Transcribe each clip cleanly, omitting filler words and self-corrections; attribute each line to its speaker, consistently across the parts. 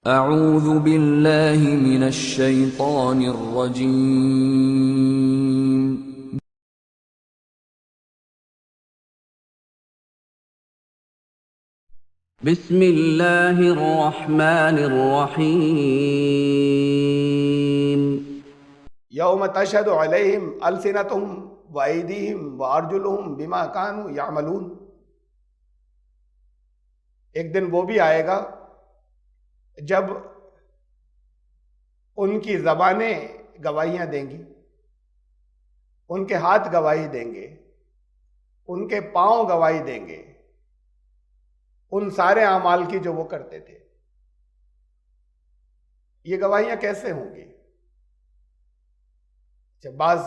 Speaker 1: اعوذ باللہ من الشیطان الرجیم بسم اللہ الرحمن الرحیم
Speaker 2: یوم تشہد علیہم السنتہم وایدیہم وارجلہم بما کانوا یعملون۔ ایک دن وہ بھی آئے گا جب ان کی زبانیں گواہیاں دیں گی، ان کے ہاتھ گواہی دیں گے، ان کے پاؤں گواہی دیں گے ان سارے اعمال کی جو وہ کرتے تھے۔ یہ گواہیاں کیسے ہوں گی؟ بعض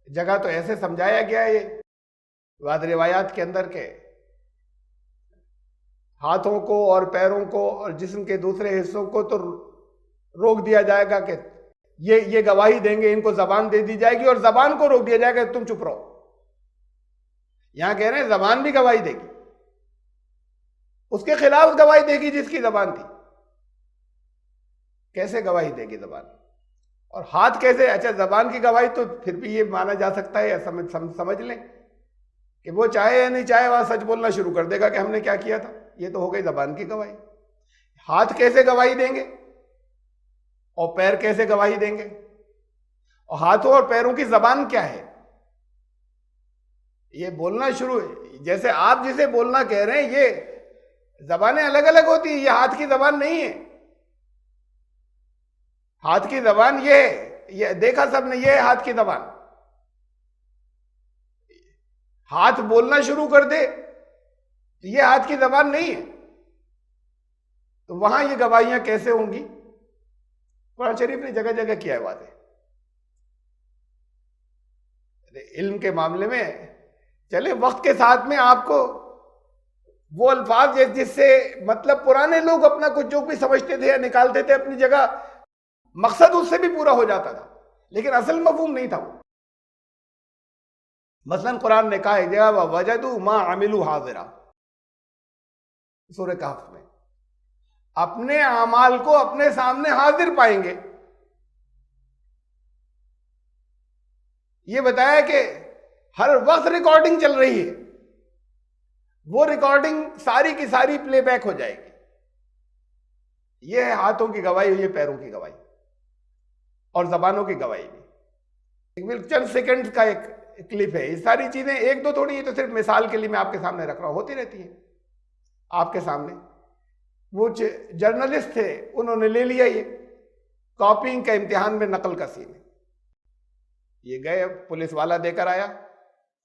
Speaker 2: جگہ تو ایسے سمجھایا گیا ہے بعض روایات کے اندر کے ہاتھوں کو اور پیروں کو اور جسم کے دوسرے حصوں کو تو روک دیا جائے گا کہ یہ گواہی دیں گے، ان کو زبان دے دی جائے گی، اور زبان کو روک دیا جائے گا کہ تم چپ رہو۔ یہاں کہہ رہے ہیں زبان بھی گواہی دے گی، اس کے خلاف گواہی دے گی جس کی زبان تھی۔ کیسے گواہی دے گی زبان؟ اور ہاتھ کیسے؟ اچھا زبان کی گواہی تو پھر بھی یہ مانا جا سکتا ہے، یا سمجھ لیں کہ وہ چاہے یا نہیں چاہے وہاں سچ بولنا شروع کر دے گا کہ ہم نے کیا کیا تھا۔ یہ تو ہو گئی زبان کی گواہی۔ ہاتھ کیسے گواہی دیں گے اور پیر کیسے گواہی دیں گے؟ اور ہاتھوں اور پیروں کی زبان کیا ہے؟ یہ بولنا شروع ہے، جیسے آپ جسے بولنا کہہ رہے ہیں، یہ زبانیں الگ الگ ہوتی ہیں، یہ ہاتھ کی زبان نہیں ہے۔ ہاتھ کی زبان یہ ہے، یہ دیکھا سب نے، یہ ہے ہاتھ کی زبان۔ ہاتھ بولنا شروع کر دے تو یہ ہاتھ کی زبان نہیں ہے، تو وہاں یہ گواہیاں کیسے ہوں گی؟ قرآن شریف نے جگہ جگہ کیا ہے واضح۔ علم کے معاملے میں چلے وقت کے ساتھ میں آپ کو وہ الفاظ جس سے مطلب پرانے لوگ اپنا کچھ جو بھی سمجھتے تھے یا نکالتے تھے اپنی جگہ، مقصد اس سے بھی پورا ہو جاتا تھا، لیکن اصل مفہوم نہیں تھا وہ۔ مثلا قرآن نے کہا ہے جگہ وَوَجَدُوا مَا عَمِلُوا حَاضِرًا، سورہ کہف میں اپنے اعمال کو اپنے سامنے حاضر پائیں گے۔ یہ بتایا کہ ہر وقت ریکارڈنگ چل رہی ہے، وہ ریکارڈنگ ساری کی ساری پلے بیک ہو جائے گی۔ یہ ہے ہاتھوں کی گواہی، یہ پیروں کی گواہی، اور زبانوں کی گواہی بھی۔ چند سیکنڈ کا ایک کلپ ہے، یہ ساری چیزیں ایک دو تھوڑی، یہ تو صرف مثال کے لیے میں آپ کے سامنے رکھ رہا ہوں، ہوتی رہتی ہیں آپ کے سامنے۔ وہ جرنلسٹ تھے، انہوں نے لے لیا یہ کاپینگ کا امتحان میں نقل کا سین ہے۔ یہ گئے، پولیس والا دے کر آیا،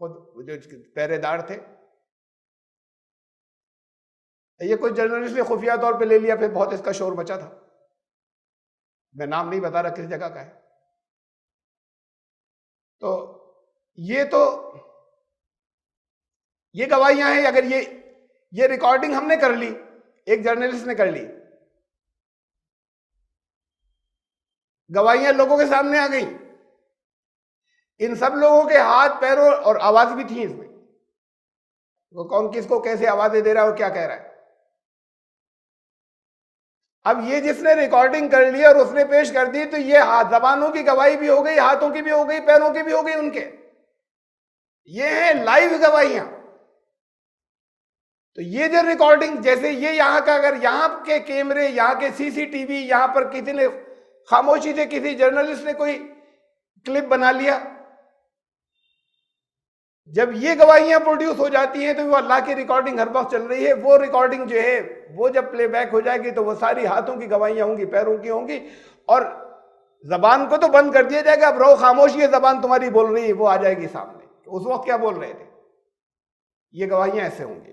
Speaker 2: خود جو پہرے دار تھے، یہ کوئی جرنلسٹ نے خفیہ طور پہ لے لیا، پھر بہت اس کا شور مچا تھا، میں نام نہیں بتا رہا کس جگہ کا ہے۔ تو یہ گواہیاں ہیں۔ اگر یہ ریکارڈنگ ہم نے کر لی، ایک جرنلسٹ نے کر لی، گواہیاں لوگوں کے سامنے آ گئیں، ان سب لوگوں کے ہاتھ پیروں اور آواز بھی تھی اس میں، وہ کون کس کو کیسے آوازیں دے رہا ہے اور کیا کہہ رہا ہے۔ اب یہ جس نے ریکارڈنگ کر لی اور اس نے پیش کر دی، تو یہ زبانوں کی گواہی بھی ہو گئی، ہاتھوں کی بھی ہو گئی، پیروں کی بھی ہو گئی ان کے۔ یہ ہیں لائیو گواہیاں۔ تو یہ جو ریکارڈنگ، جیسے یہ یہاں کا، اگر یہاں کے کیمرے، یہاں کے سی سی ٹی وی، یہاں پر کسی نے خاموشی سے کسی جرنلسٹ نے کوئی کلپ بنا لیا، جب یہ گواہیاں پروڈیوس ہو جاتی ہیں تو وہ اللہ کی ریکارڈنگ ہر وقت چل رہی ہے، وہ ریکارڈنگ جو ہے وہ جب پلے بیک ہو جائے گی تو وہ ساری ہاتھوں کی گواہیاں ہوں گی، پیروں کی ہوں گی، اور زبان کو تو بند کر دیا جائے گا، اب رہو خاموش، یہ زبان تمہاری بول رہی ہے، وہ آ جائے گی سامنے، اس وقت کیا بول رہے تھے۔ یہ گواہیاں ایسے ہوں گی۔